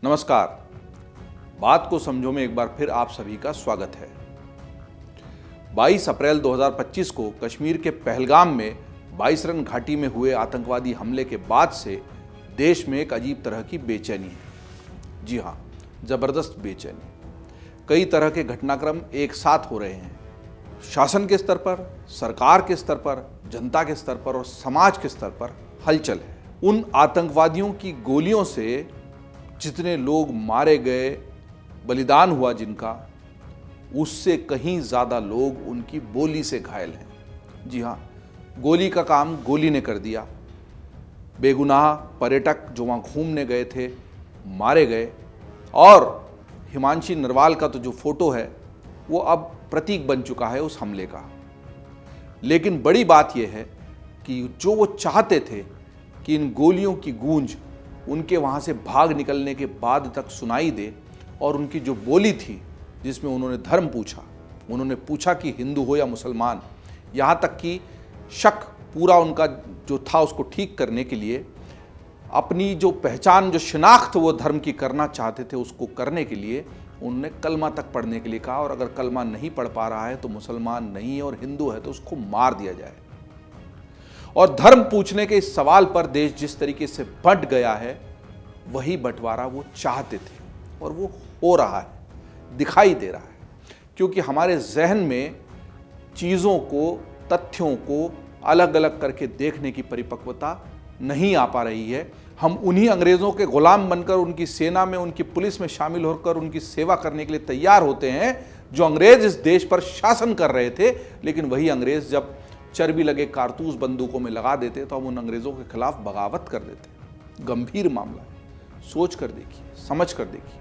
नमस्कार। बात को समझो में एक बार फिर आप सभी का स्वागत है। 22 अप्रैल 2025 को कश्मीर के पहलगाम में 22 रन घाटी में हुए आतंकवादी हमले के बाद से देश में एक अजीब तरह की बेचैनी है। जी हां, जबरदस्त बेचैनी। कई तरह के घटनाक्रम एक साथ हो रहे हैं। शासन के स्तर पर, सरकार के स्तर पर, जनता के स्तर पर और समाज के स्तर पर हलचल है। उन आतंकवादियों की गोलियों से जितने लोग मारे गए, बलिदान हुआ जिनका, उससे कहीं ज्यादा लोग उनकी बोली से घायल हैं। जी हां, गोली का काम गोली ने कर दिया। बेगुनाह पर्यटक जो वहां घूमने गए थे मारे गए। और हिमांशी नरवाल का तो जो फोटो है वो अब प्रतीक बन चुका है उस हमले का। लेकिन बड़ी बात यह है कि जो वो चाहते थे कि इन गोलियों की गूंज उनके वहाँ से भाग निकलने के बाद तक सुनाई दे, और उनकी जो बोली थी जिसमें उन्होंने धर्म पूछा, उन्होंने पूछा कि हिंदू हो या मुसलमान, यहाँ तक कि शक पूरा उनका जो था उसको ठीक करने के लिए अपनी जो पहचान, जो शिनाख्त वो धर्म की करना चाहते थे, उसको करने के लिए उन्होंने कलमा तक पढ़ने के लिए कहा। और अगर कलमा नहीं पढ़ पा रहा है तो मुसलमान नहीं है, और हिंदू है तो उसको मार दिया जाए। और धर्म पूछने के इस सवाल पर देश जिस तरीके से बंट गया है, वही बंटवारा वो चाहते थे और वो हो रहा है, दिखाई दे रहा है। क्योंकि हमारे जहन में चीज़ों को, तथ्यों को अलग अलग करके देखने की परिपक्वता नहीं आ पा रही है। हम उन्हीं अंग्रेज़ों के गुलाम बनकर उनकी सेना में, उनकी पुलिस में शामिल होकर उनकी सेवा करने के लिए तैयार होते हैं जो अंग्रेज़ इस देश पर शासन कर रहे थे। लेकिन वही अंग्रेज़ जब चर्बी लगे कारतूस बंदूकों में लगा देते तो हम उन अंग्रेज़ों के खिलाफ बगावत कर देते। गंभीर मामला है, सोच कर देखिए, समझ कर देखिए।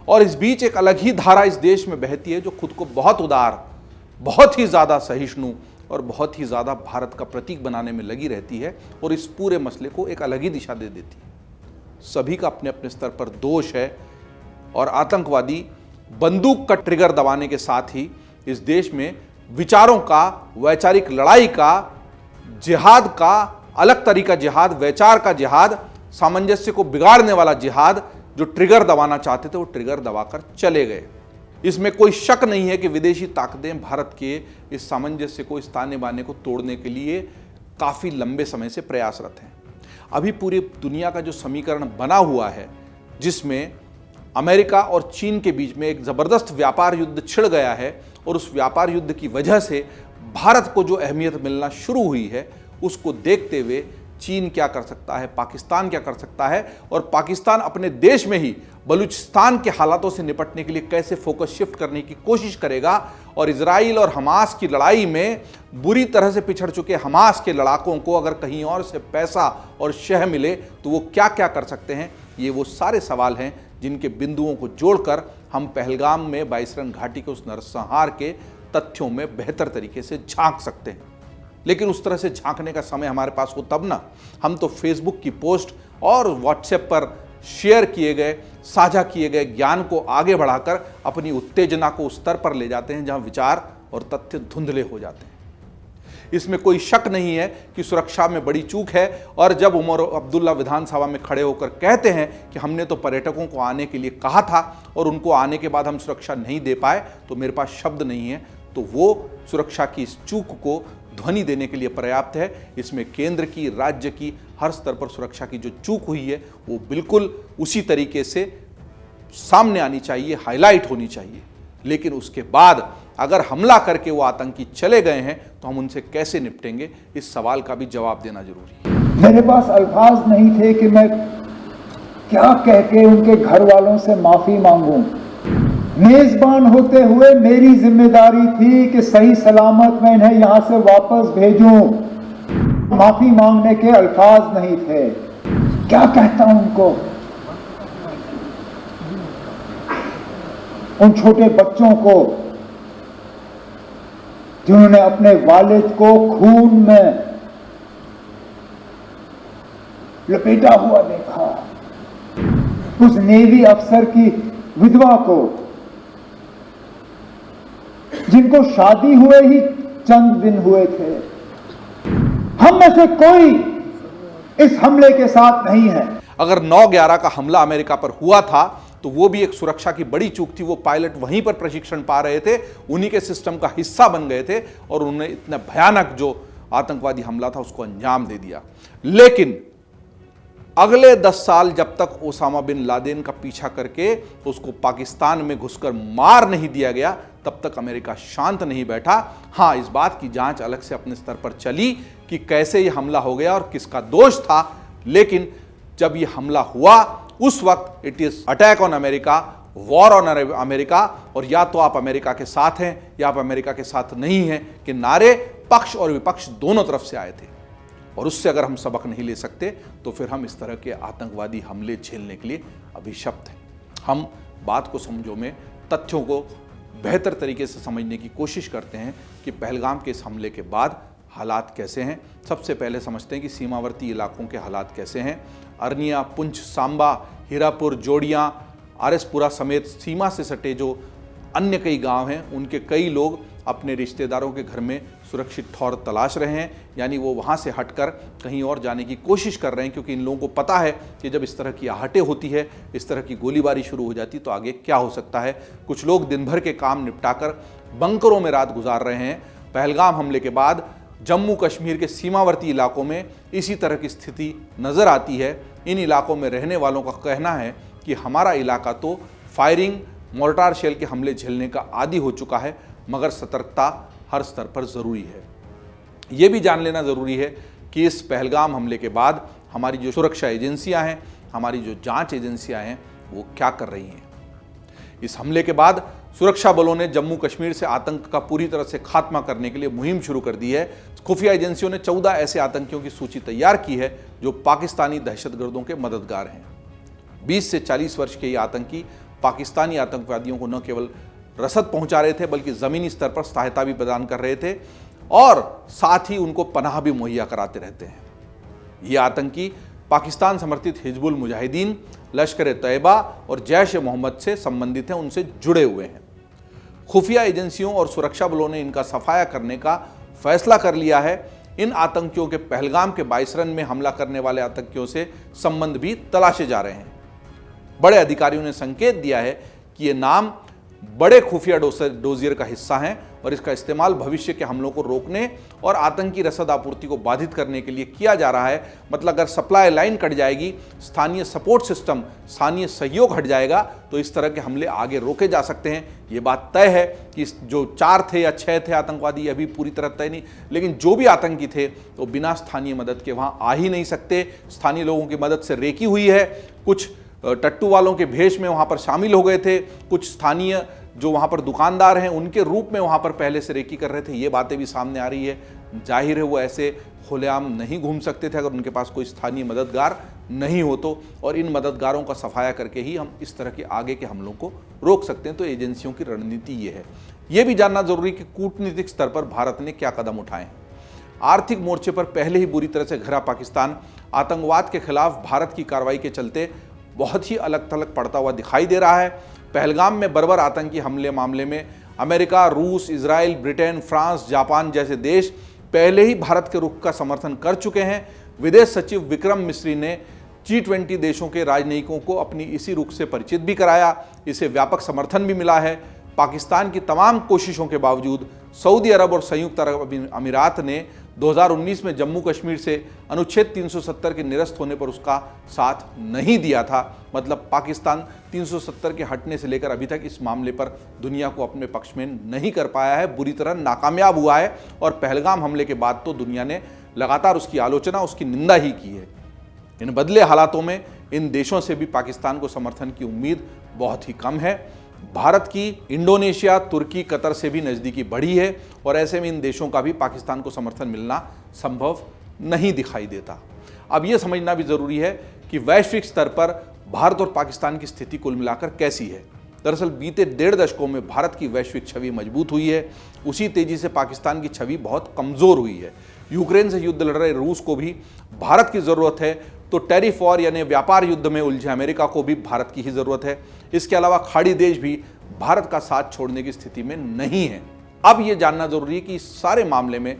और इस बीच एक अलग ही धारा इस देश में बहती है जो खुद को बहुत उदार, बहुत ही ज़्यादा सहिष्णु और बहुत ही ज़्यादा भारत का प्रतीक बनाने में लगी रहती है, और इस पूरे मसले को एक अलग ही दिशा दे देती है। सभी का अपने अपने स्तर पर दोष है, और आतंकवादी बंदूक का ट्रिगर दबाने के साथ ही इस देश में विचारों का, वैचारिक लड़ाई का, जिहाद का, अलग तरीका जिहाद, वैचार का जिहाद, सामंजस्य को बिगाड़ने वाला जिहाद जो ट्रिगर दबाना चाहते थे वो ट्रिगर दबाकर चले गए। इसमें कोई शक नहीं है कि विदेशी ताकतें भारत के इस सामंजस्य को, इस ताने बाने को तोड़ने के लिए काफ़ी लंबे समय से प्रयासरत हैं। अभी पूरी दुनिया का जो समीकरण बना हुआ है, जिसमें अमेरिका और चीन के बीच में एक ज़बरदस्त व्यापार युद्ध छिड़ गया है, और उस व्यापार युद्ध की वजह से भारत को जो अहमियत मिलना शुरू हुई है, उसको देखते हुए चीन क्या कर सकता है, पाकिस्तान क्या कर सकता है, और पाकिस्तान अपने देश में ही बलूचिस्तान के हालातों से निपटने के लिए कैसे फोकस शिफ्ट करने की कोशिश करेगा। और इजराइल और हमास की लड़ाई में बुरी तरह से पिछड़ चुके हमास के लड़ाकों को अगर कहीं और से पैसा और शह मिले तो वो क्या क्या कर सकते हैं। ये वो सारे सवाल हैं जिनके बिंदुओं को जोड़कर हम पहलगाम में 22 रन घाटी के उस नरसंहार के तथ्यों में बेहतर तरीके से झांक सकते हैं। लेकिन उस तरह से झांकने का समय हमारे पास हो तब ना। हम तो फेसबुक की पोस्ट और व्हाट्सएप पर शेयर किए गए, साझा किए गए ज्ञान को आगे बढ़ाकर अपनी उत्तेजना को उस स्तर पर ले जाते हैं जहां विचार और तथ्य धुंधले हो जाते हैं। इसमें कोई शक नहीं है कि सुरक्षा में बड़ी चूक है। और जब उमर अब्दुल्ला विधानसभा में खड़े होकर कहते हैं कि हमने तो पर्यटकों को आने के लिए कहा था और उनको आने के बाद हम सुरक्षा नहीं दे पाए, तो मेरे पास शब्द नहीं है। तो वो सुरक्षा की इस चूक को ध्वनि देने के लिए पर्याप्त है। इसमें केंद्र की, राज्य की, हर स्तर पर सुरक्षा की जो चूक हुई है वो बिल्कुल उसी तरीके से सामने आनी चाहिए, हाईलाइट होनी चाहिए। लेकिन उसके बाद अगर हमला करके वो आतंकी चले गए हैं तो हम उनसे कैसे निपटेंगे, इस सवाल का भी जवाब देना जरूरी है। मेरे पास अल्फाज नहीं थे कि मैं क्या कह के उनके घर वालों से माफी मांगूं। मेजबान होते हुए मेरी जिम्मेदारी थी कि सही सलामत मैं इन्हें यहां से वापस भेजूं। माफी मांगने के अल्फाज नहीं थे। क्या कहता उनको, उन छोटे बच्चों को जिन्होंने अपने वालिद को खून में लपेटा हुआ देखा, उस नेवी अफसर की विधवा को जिनको शादी हुए ही चंद दिन हुए थे। हम में से कोई इस हमले के साथ नहीं है। अगर 9/11 का हमला अमेरिका पर हुआ था तो वो भी एक सुरक्षा की बड़ी चूक थी। वो पायलट वहीं पर प्रशिक्षण पा रहे थे, उन्हीं के सिस्टम का हिस्सा बन गए थे और उन्होंने इतना भयानक जो आतंकवादी हमला था उसको अंजाम दे दिया। लेकिन अगले 10 साल जब तक ओसामा बिन लादेन का पीछा करके उसको पाकिस्तान में घुसकर मार नहीं दिया गया, तब तक अमेरिका शांत नहीं बैठा। हाँ, इस बात की जांच अलग से अपने स्तर पर चली कि कैसे यह हमला हो गया और किसका दोष था, लेकिन जब यह हमला हुआ उस वक्त it is attack on America, war on America, और या तो आप अमेरिका के साथ हैं या आप अमेरिका के साथ नहीं हैं कि नारे पक्ष और विपक्ष दोनों तरफ से आए थे। और उससे अगर हम सबक नहीं ले सकते तो फिर हम इस तरह के आतंकवादी हमले झेलने के लिए अभिशप्त हैं। हम बात को समझो में तथ्यों को बेहतर तरीके से समझने की कोशिश करते हैं कि पहलगाम के इस हमले के बाद हालात कैसे हैं। सबसे पहले समझते हैं कि सीमावर्ती इलाकों के हालात कैसे हैं। अरनिया, पुंछ, सांबा, हीरापुर, जोड़ियाँ, आरएसपुरा समेत सीमा से सटे जो अन्य कई गांव हैं, उनके कई लोग अपने रिश्तेदारों के घर में सुरक्षित ठौर तलाश रहे हैं, यानी वो वहाँ से हटकर कहीं और जाने की कोशिश कर रहे हैं, क्योंकि इन लोगों को पता है कि जब इस तरह की आहटें होती है, इस तरह की गोलीबारी शुरू हो जाती तो आगे क्या हो सकता है। कुछ लोग दिन भर के काम निपटाकर बंकरों में रात गुजार रहे हैं। पहलगाम हमले के बाद जम्मू कश्मीर के सीमावर्ती इलाकों में इसी तरह की स्थिति नज़र आती है। इन इलाकों में रहने वालों का कहना है कि हमारा इलाका तो फायरिंग, मोर्टार शेल के हमले झेलने का आदी हो चुका है, मगर सतर्कता हर स्तर पर ज़रूरी है। ये भी जान लेना ज़रूरी है कि इस पहलगाम हमले के बाद हमारी जो सुरक्षा एजेंसियां हैं, हमारी जो जांच एजेंसियां हैं, वो क्या कर रही हैं। इस हमले के बाद सुरक्षा बलों ने जम्मू कश्मीर से आतंक का पूरी तरह से खात्मा करने के लिए मुहिम शुरू कर दी है। खुफिया एजेंसियों ने 14 ऐसे आतंकियों की सूची तैयार की है जो पाकिस्तानी दहशतगर्दों के मददगार हैं। 20 से 40 वर्ष के ये आतंकी पाकिस्तानी आतंकवादियों को न केवल रसद पहुंचा रहे थे बल्कि ज़मीनी स्तर पर सहायता भी प्रदान कर रहे थे और साथ ही उनको पनाह भी मुहैया कराते रहते हैं। ये आतंकी पाकिस्तान समर्थित हिजबुल मुजाहिदीन, लश्कर तैयबा और जैश ए मोहम्मद से संबंधित हैं, उनसे जुड़े हुए हैं। खुफिया एजेंसियों और सुरक्षा बलों ने इनका सफाया करने का फैसला कर लिया है। इन आतंकियों के पहलगाम के 22 रन में हमला करने वाले आतंकियों से संबंध भी तलाशे जा रहे हैं। बड़े अधिकारियों ने संकेत दिया है कि ये नाम बड़े खुफिया डोजियर का हिस्सा हैं और इसका इस्तेमाल भविष्य के हमलों को रोकने और आतंकी रसद आपूर्ति को बाधित करने के लिए किया जा रहा है। मतलब अगर सप्लाई लाइन कट जाएगी, स्थानीय सपोर्ट सिस्टम, स्थानीय सहयोग हट जाएगा तो इस तरह के हमले आगे रोके जा सकते हैं। ये बात तय है कि जो 4 थे या 6 थे आतंकवादी, अभी पूरी तरह तय नहीं, लेकिन जो भी आतंकी थे तो बिना स्थानीय मदद के वहाँ आ ही नहीं सकते। स्थानीय लोगों की मदद से रेकी हुई है। कुछ टट्टू वालों के भेष में वहाँ पर शामिल हो गए थे, कुछ स्थानीय जो वहाँ पर दुकानदार हैं उनके रूप में वहाँ पर पहले से रेकी कर रहे थे। ये बातें भी सामने आ रही है। जाहिर है वो ऐसे खुलेआम नहीं घूम सकते थे अगर उनके पास कोई स्थानीय मददगार नहीं हो तो, और इन मददगारों का सफाया करके ही हम इस तरह के आगे के हमलों को रोक सकते हैं। तो एजेंसियों की रणनीति ये है। ये भी जानना जरूरी कि कूटनीतिक स्तर पर भारत ने क्या कदम उठाए हैं। आर्थिक मोर्चे पर पहले ही बुरी तरह से घिरा पाकिस्तान आतंकवाद के खिलाफ भारत की कार्रवाई के चलते बहुत ही अलग थलग पड़ता हुआ दिखाई दे रहा है। पहलगाम में बर्बर आतंकी हमले मामले में अमेरिका, रूस, इजराइल, ब्रिटेन, फ्रांस, जापान जैसे देश पहले ही भारत के रुख का समर्थन कर चुके हैं। विदेश सचिव विक्रम मिस्री ने G20 देशों के राजनयिकों को अपनी इसी रुख से परिचित भी कराया। इसे व्यापक समर्थन भी मिला है। पाकिस्तान की तमाम कोशिशों के बावजूद सऊदी अरब और संयुक्त अरब अमीरात ने 2019 में जम्मू कश्मीर से अनुच्छेद 370 के निरस्त होने पर उसका साथ नहीं दिया था। मतलब पाकिस्तान 370 के हटने से लेकर अभी तक इस मामले पर दुनिया को अपने पक्ष में नहीं कर पाया है, बुरी तरह नाकामयाब हुआ है। और पहलगाम हमले के बाद तो दुनिया ने लगातार उसकी आलोचना, उसकी निंदा ही की है। इन बदले हालातों में इन देशों से भी पाकिस्तान को समर्थन की उम्मीद बहुत ही कम है। भारत की इंडोनेशिया, तुर्की, कतर से भी नज़दीकी बढ़ी है और ऐसे में इन देशों का भी पाकिस्तान को समर्थन मिलना संभव नहीं दिखाई देता। अब ये समझना भी ज़रूरी है कि वैश्विक स्तर पर भारत और पाकिस्तान की स्थिति कुल मिलाकर कैसी है। दरअसल बीते 1.5 दशकों में भारत की वैश्विक छवि मजबूत हुई है, उसी तेजी से पाकिस्तान की छवि बहुत कमज़ोर हुई है। यूक्रेन से युद्ध लड़ रहे रूस को भी भारत की ज़रूरत है, तो टैरिफ वॉर यानी व्यापार युद्ध में उलझे अमेरिका को भी भारत की ही ज़रूरत है। इसके अलावा खाड़ी देश भी भारत का साथ छोड़ने की स्थिति में नहीं है। अब ये जानना ज़रूरी है कि इस सारे मामले में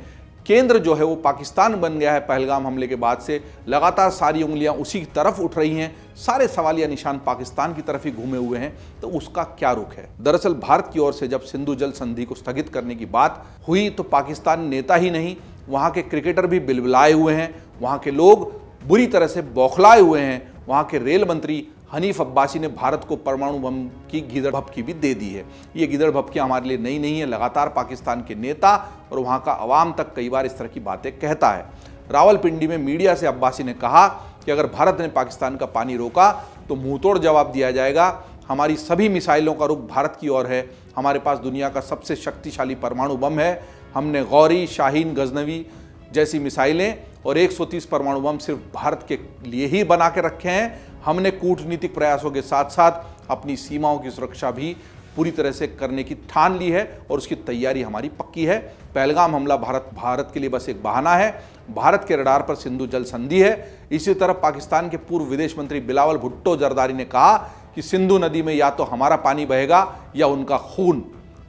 केंद्र जो है वो पाकिस्तान बन गया है पहलगाम हमले के बाद से, लगातार सारी उंगलियां उसी की तरफ उठ रही हैं, सारे सवालिया निशान पाकिस्तान की तरफ ही घूमे हुए हैं, तो उसका क्या रुख है? दरअसल भारत की ओर से जब सिंधु जल संधि को स्थगित करने की बात हुई तो पाकिस्तान नेता ही नहीं, वहाँ के क्रिकेटर भी बिलबिलाए हुए हैं, वहाँ के लोग बुरी तरह से बौखलाए हुए हैं। वहाँ के रेल मंत्री हनीफ अब्बासी ने भारत को परमाणु बम की गीदड़ भभकी भी दे दी है। ये गीदड़ भभकी हमारे लिए नई नहीं है, लगातार पाकिस्तान के नेता और वहाँ का अवाम तक कई बार इस तरह की बातें कहता है। रावलपिंडी में मीडिया से अब्बासी ने कहा कि अगर भारत ने पाकिस्तान का पानी रोका तो मुंहतोड़ जवाब दिया जाएगा। हमारी सभी मिसाइलों का रुख भारत की ओर है, हमारे पास दुनिया का सबसे शक्तिशाली परमाणु बम है। हमने गौरी, शाहीन, गजनवी जैसी मिसाइलें और 130 परमाणु बम सिर्फ भारत के लिए ही बना के रखे हैं। हमने कूटनीतिक प्रयासों के साथ साथ अपनी सीमाओं की सुरक्षा भी पूरी तरह से करने की ठान ली है और उसकी तैयारी हमारी पक्की है। पहलगाम हमला भारत के लिए बस एक बहाना है। भारत के रडार पर सिंधु जल संधि है। इसी तरह पाकिस्तान के पूर्व विदेश मंत्री बिलावल भुट्टो जरदारी ने कहा कि सिंधु नदी में या तो हमारा पानी बहेगा या उनका खून।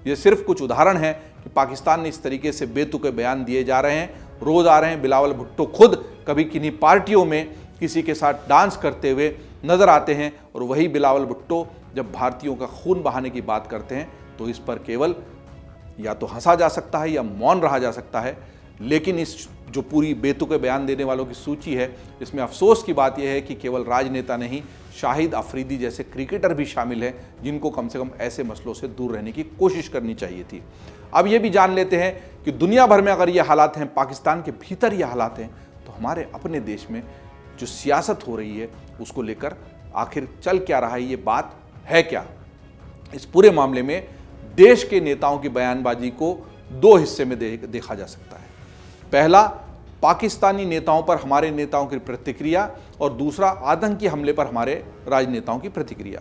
ये सिर्फ कुछ उदाहरण हैं कि पाकिस्तान ने इस तरीके से बेतुके बयान दिए जा रहे हैं, रोज आ रहे हैं। बिलावल भुट्टो खुद कभी किन्हीं पार्टियों में किसी के साथ डांस करते हुए नजर आते हैं और वही बिलावल भुट्टो जब भारतीयों का खून बहाने की बात करते हैं तो इस पर केवल या तो हंसा जा सकता है या मौन रहा जा सकता है। लेकिन इस जो पूरी बेतुके बयान देने वालों की सूची है, इसमें अफसोस की बात यह है कि केवल राजनेता नहीं, शाहिद अफरीदी जैसे क्रिकेटर भी शामिल हैं, जिनको कम से कम ऐसे मसलों से दूर रहने की कोशिश करनी चाहिए थी। अब ये भी जान लेते हैं कि दुनिया भर में अगर ये हालात हैं, पाकिस्तान के भीतर ये हालात हैं, तो हमारे अपने देश में जो सियासत हो रही है उसको लेकर आखिर चल क्या रहा है, ये बात है क्या? इस पूरे मामले में देश के नेताओं की बयानबाजी को दो हिस्से में देखा जा सकता है। पहला, पाकिस्तानी नेताओं पर हमारे नेताओं की प्रतिक्रिया और दूसरा, आतंकी हमले पर हमारे राजनेताओं की प्रतिक्रिया।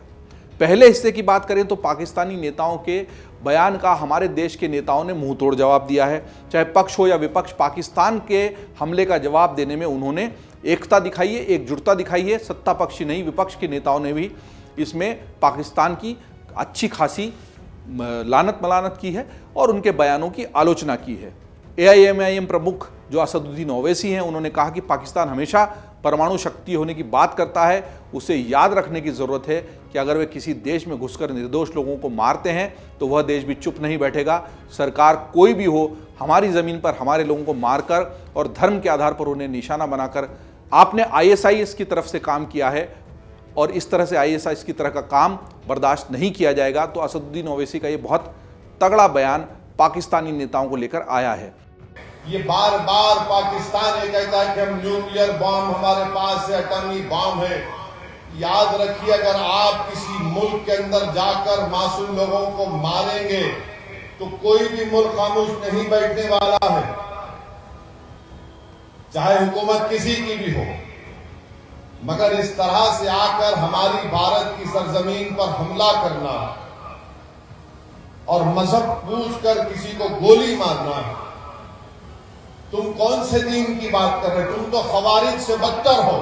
पहले हिस्से की बात करें तो पाकिस्तानी नेताओं के बयान का हमारे देश के नेताओं ने मुंहतोड़ जवाब दिया है। चाहे पक्ष हो या विपक्ष, पाकिस्तान के हमले का जवाब देने में उन्होंने एकता दिखाई है, एकजुटता दिखाई है। सत्ता पक्षी नहीं, विपक्ष के नेताओं ने भी इसमें पाकिस्तान की अच्छी खासी लानत मलानत की है और उनके बयानों की आलोचना की है। AIMIM प्रमुख जो असदुद्दीन ओवैसी हैं, उन्होंने कहा कि पाकिस्तान हमेशा परमाणु शक्ति होने की बात करता है। उसे याद रखने की ज़रूरत है कि अगर वे किसी देश में घुसकर निर्दोष लोगों को मारते हैं तो वह देश भी चुप नहीं बैठेगा। सरकार कोई भी हो, हमारी ज़मीन पर हमारे लोगों को मारकर और धर्म के आधार पर उन्हें निशाना बनाकर, आपने ISIS की तरफ से काम किया है और इस तरह से ISIS की तरह का काम बर्दाश्त नहीं किया जाएगा। तो असदुद्दीन ओवैसी का ये बहुत तगड़ा बयान पाकिस्तानी नेताओं को लेकर आया है। ये बार बार पाकिस्तान ये कहता है कि हम न्यूक्लियर बॉम्ब हमारे पास है, एटॉमिक बॉम्ब है। याद रखिए, अगर आप किसी मुल्क के अंदर जाकर मासूम लोगों को मारेंगे तो कोई भी मुल्क खामोश नहीं बैठने वाला है, चाहे हुकूमत किसी की भी हो। मगर इस तरह से आकर हमारी भारत की सरजमीन पर हमला करना और मजहब पूछकर किसी को गोली मारना, तुम कौन से दीन की बात कर रहे हो? तुम तो खवारिज से बदतर हो,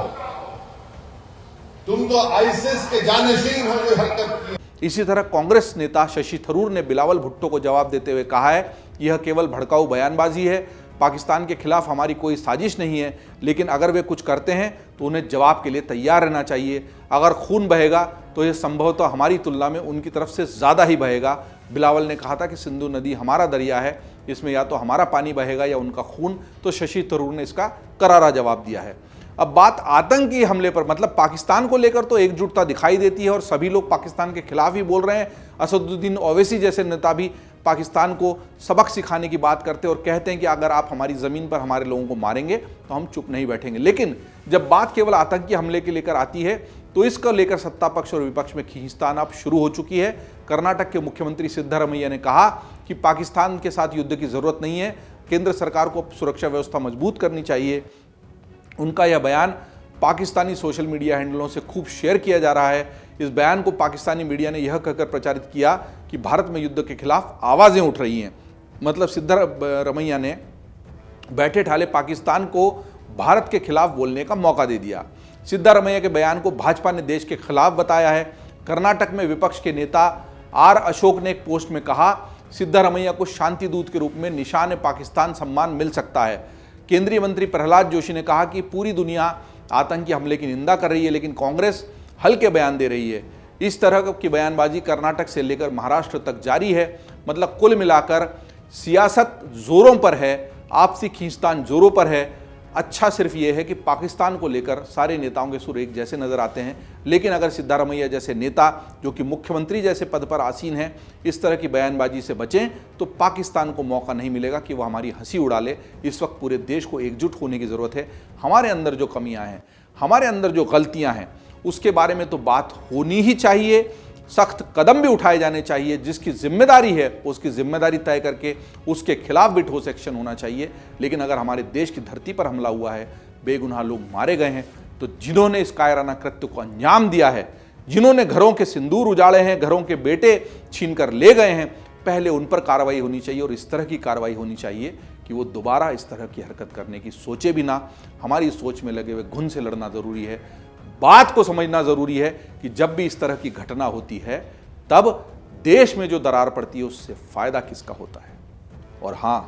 तुम तो आईसिस के जानशीन हो जो हरकत की। इसी तरह कांग्रेस नेता शशि थरूर ने बिलावल भुट्टो को जवाब देते हुए कहा है, यह केवल भड़काऊ बयानबाजी है, पाकिस्तान के खिलाफ हमारी कोई साजिश नहीं है, लेकिन अगर वे कुछ करते हैं तो उन्हें जवाब के लिए तैयार रहना चाहिए। अगर खून बहेगा तो यह संभवतः हमारी तुलना में उनकी तरफ से ज़्यादा ही बहेगा। बिलावल ने कहा था कि सिंधु नदी हमारा दरिया है, इसमें या तो हमारा पानी बहेगा या उनका खून। तो शशि थरूर ने इसका करारा जवाब दिया है। अब बात आतंकी हमले पर, मतलब पाकिस्तान को लेकर तो एकजुटता दिखाई देती है और सभी लोग पाकिस्तान के खिलाफ ही बोल रहे हैं। असदुद्दीन ओवैसी जैसे नेता भी पाकिस्तान को सबक सिखाने की बात करते हैं और कहते हैं कि अगर आप हमारी ज़मीन पर हमारे लोगों को मारेंगे तो हम चुप नहीं बैठेंगे। लेकिन जब बात केवल आतंकी हमले के लेकर आती है तो इसको लेकर सत्ता पक्ष और विपक्ष में खींचतान अब शुरू हो चुकी है। कर्नाटक के मुख्यमंत्री सिद्धरामैया ने कहा कि पाकिस्तान के साथ युद्ध की ज़रूरत नहीं है, केंद्र सरकार को सुरक्षा व्यवस्था मजबूत करनी चाहिए। उनका यह बयान पाकिस्तानी सोशल मीडिया हैंडलों से खूब शेयर किया जा रहा है। इस बयान को पाकिस्तानी मीडिया ने यह कहकर प्रचारित किया कि भारत में युद्ध के खिलाफ आवाज़ें उठ रही हैं। मतलब सिद्धरामैया ने बैठे ठाले पाकिस्तान को भारत के खिलाफ बोलने का मौका दे दिया। सिद्धरामैया के बयान को भाजपा ने देश के खिलाफ बताया है। कर्नाटक में विपक्ष के नेता R. अशोक ने एक पोस्ट में कहा सिद्धारमैया को शांति दूत के रूप में निशान पाकिस्तान सम्मान मिल सकता है। केंद्रीय मंत्री प्रहलाद जोशी ने कहा कि पूरी दुनिया आतंकी हमले की निंदा कर रही है, लेकिन कांग्रेस हल्के बयान दे रही है। इस तरह की बयानबाजी कर्नाटक से लेकर महाराष्ट्र तक जारी है। मतलब कुल मिलाकर सियासत जोरों पर है, आपसी खींचतान जोरों पर है। अच्छा सिर्फ ये है कि पाकिस्तान को लेकर सारे नेताओं के सुर एक जैसे नजर आते हैं, लेकिन अगर सिद्धारमैया जैसे नेता जो कि मुख्यमंत्री जैसे पद पर आसीन हैं इस तरह की बयानबाजी से बचें तो पाकिस्तान को मौका नहीं मिलेगा कि वह हमारी हंसी उड़ा ले। इस वक्त पूरे देश को एकजुट होने की ज़रूरत है। हमारे अंदर जो कमियां हैं, हमारे अंदर जो गलतियां हैं, उसके बारे में तो बात होनी ही चाहिए। सख्त कदम भी उठाए जाने चाहिए। जिसकी जिम्मेदारी है उसकी जिम्मेदारी तय करके उसके खिलाफ भी ठोस एक्शन होना चाहिए। लेकिन अगर हमारे देश की धरती पर हमला हुआ है, बेगुनाह लोग मारे गए हैं, तो जिन्होंने इस कायराना कृत्य को अंजाम दिया है, जिन्होंने घरों के सिंदूर उजाड़े हैं, घरों के बेटे छीन कर ले गए हैं, पहले उन पर कार्रवाई होनी चाहिए। और इस तरह की कार्रवाई होनी चाहिए कि वो दोबारा इस तरह की हरकत करने की सोचे भी ना। हमारी सोच में लगे हुए घुन से लड़ना जरूरी है। बात को समझना जरूरी है कि जब भी इस तरह की घटना होती है तब देश में जो दरार पड़ती है उससे फायदा किसका होता है। और हां,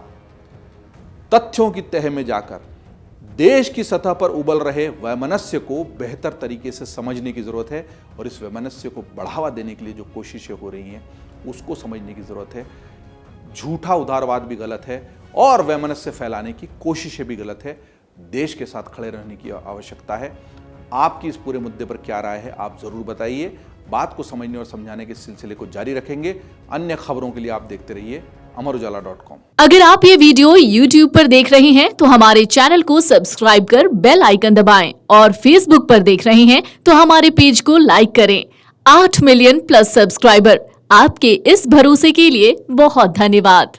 तथ्यों की तह में जाकर देश की सतह पर उबल रहे वैमनस्य को बेहतर तरीके से समझने की जरूरत है। और इस वैमनस्य को बढ़ावा देने के लिए जो कोशिशें हो रही हैं उसको समझने की जरूरत है। झूठा उदारवाद भी गलत है और वैमनस्य फैलाने की कोशिशें भी गलत है। देश के साथ खड़े रहने की आवश्यकता है। आपकी इस पूरे मुद्दे पर क्या राय है, आप जरूर बताइए। बात को समझने और समझाने के सिलसिले को जारी रखेंगे। अन्य खबरों के लिए आप देखते रहिए अमरउजाला.com। अगर आप ये वीडियो YouTube पर देख रहे हैं तो हमारे चैनल को सब्सक्राइब कर बेल आइकन दबाएं और Facebook पर देख रहे हैं तो हमारे पेज को लाइक करें। 8 मिलियन प्लस सब्सक्राइबर, आपके इस भरोसे के लिए बहुत धन्यवाद।